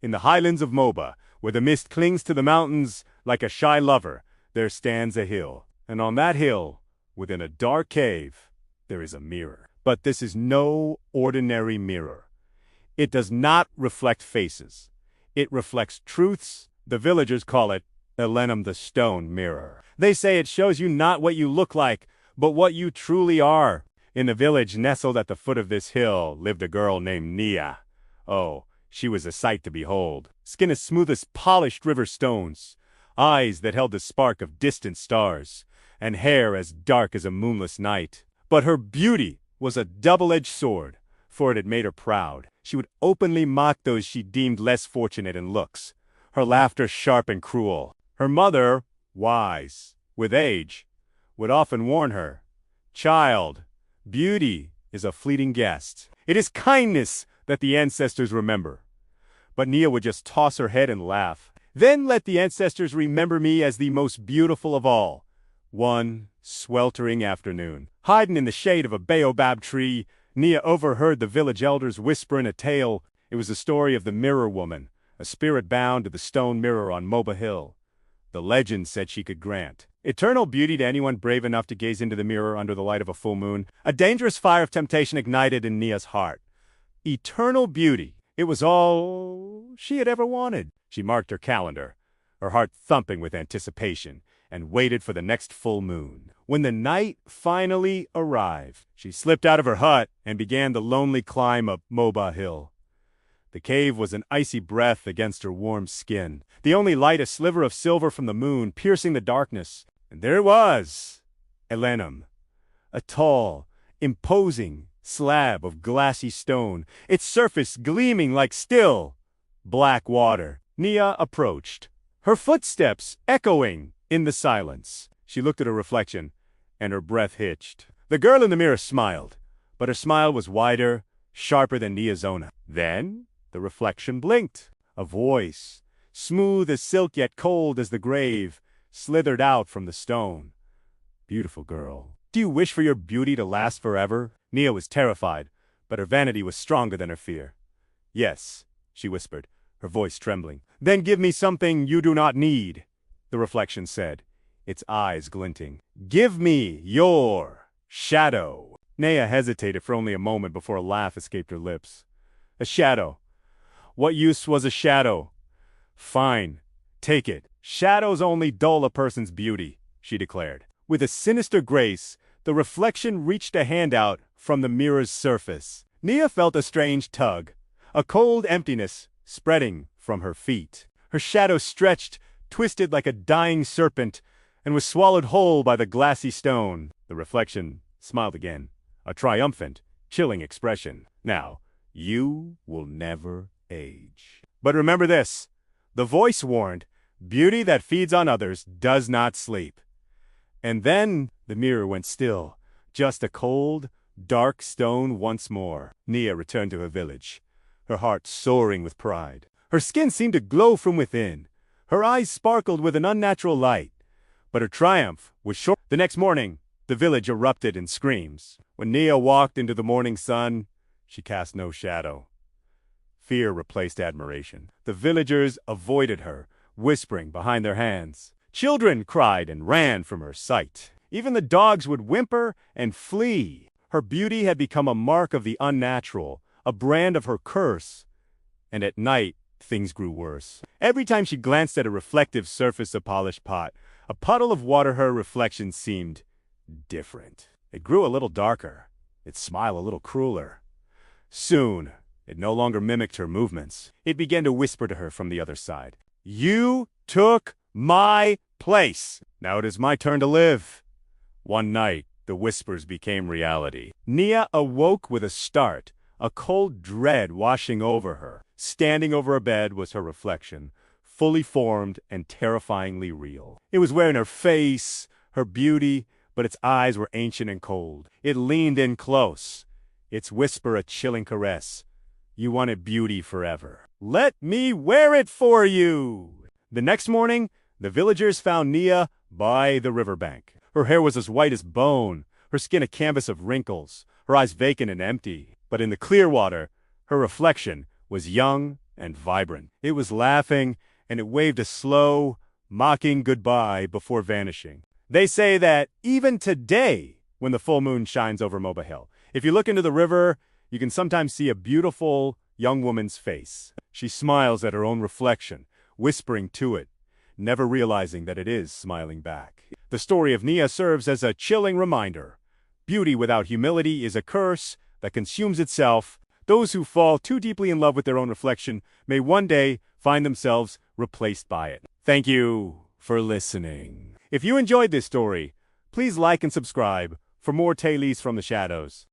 In the highlands of Moba, where the mist clings to the mountains like a shy lover, there stands a hill. And on that hill, within a dark cave, there is a mirror. But this is no ordinary mirror. It does not reflect faces. It reflects truths. The villagers call it Elenum the Stone Mirror. They say it shows you not what you look like, but what you truly are. In the village nestled at the foot of this hill lived a girl named Nia. Oh, she was a sight to behold. Skin as smooth as polished river stones, eyes that held the spark of distant stars, and hair as dark as a moonless night. But her beauty was a double-edged sword, for it had made her proud. She would openly mock those she deemed less fortunate in looks, her laughter sharp and cruel. Her mother, wise with age, would often warn her, "Child, beauty is a fleeting guest. It is kindness that the ancestors remember." But Nia would just toss her head and laugh. "Then let the ancestors remember me as the most beautiful of all." One sweltering afternoon, hiding in the shade of a baobab tree, Nia overheard the village elders whisper in a tale. It was the story of the Mirror Woman, a spirit bound to the stone mirror on Moba Hill. The legend said she could grant eternal beauty to anyone brave enough to gaze into the mirror under the light of a full moon. A dangerous fire of temptation ignited in Nia's heart. Eternal beauty. It was all she had ever wanted. She marked her calendar, her heart thumping with anticipation, and waited for the next full moon. When the night finally arrived, she slipped out of her hut and began the lonely climb up Moba Hill. The cave was an icy breath against her warm skin, the only light a sliver of silver from the moon piercing the darkness. And there it was, Elenum, a tall, imposing slab of glassy stone, its surface gleaming like still, black water. Nia approached, her footsteps echoing in the silence. She looked at her reflection, and her breath hitched. The girl in the mirror smiled, but her smile was wider, sharper than Nia's own. Then the reflection blinked. A voice, smooth as silk yet cold as the grave, slithered out from the stone. "Beautiful girl, do you wish for your beauty to last forever?" Nia was terrified, but her vanity was stronger than her fear. "Yes," she whispered, her voice trembling. "Then give me something you do not need," the reflection said, its eyes glinting. "Give me your shadow." Nia hesitated for only a moment before a laugh escaped her lips. "A shadow? What use was a shadow?" "Fine, take it. Shadows only dull a person's beauty," she declared. With a sinister grace, the reflection reached a hand out from the mirror's surface. Nia felt a strange tug, a cold emptiness spreading from her feet. Her shadow stretched, twisted like a dying serpent, and was swallowed whole by the glassy stone. The reflection smiled again, a triumphant, chilling expression. "Now, you will never age. But remember this," the voice warned, "beauty that feeds on others does not sleep." And then the mirror went still, just a cold, dark stone once more. Nia returned to her village, her heart soaring with pride. Her skin seemed to glow from within. Her eyes sparkled with an unnatural light. But her triumph was short. The next morning, the village erupted in screams. When Nia walked into the morning sun, she cast no shadow. Fear replaced admiration. The villagers avoided her, whispering behind their hands. Children cried and ran from her sight. Even the dogs would whimper and flee. Her beauty had become a mark of the unnatural, a brand of her curse. And at night, things grew worse. Every time she glanced at a reflective surface of polished pot, a puddle of water, her reflection seemed different. It grew a little darker, its smile a little crueler. Soon, it no longer mimicked her movements. It began to whisper to her from the other side. "You took my place. Now it is my turn to live." One night, the whispers became reality. Nia awoke with a start, a cold dread washing over her. Standing over her bed was her reflection, fully formed and terrifyingly real. It was wearing her face, her beauty, but its eyes were ancient and cold. It leaned in close, its whisper a chilling caress. "You wanted beauty forever. Let me wear it for you." The next morning, the villagers found Nia by the riverbank. Her hair was as white as bone, her skin a canvas of wrinkles, her eyes vacant and empty. But in the clear water, her reflection was young and vibrant. It was laughing, and it waved a slow, mocking goodbye before vanishing. They say that even today, when the full moon shines over Moba Hill, if you look into the river, you can sometimes see a beautiful young woman's face. She smiles at her own reflection, whispering to it, never realizing that it is smiling back. The story of Nia serves as a chilling reminder. Beauty without humility is a curse that consumes itself. Those who fall too deeply in love with their own reflection may one day find themselves replaced by it. Thank you for listening. If you enjoyed this story, please like and subscribe for more Tales from the Shadows.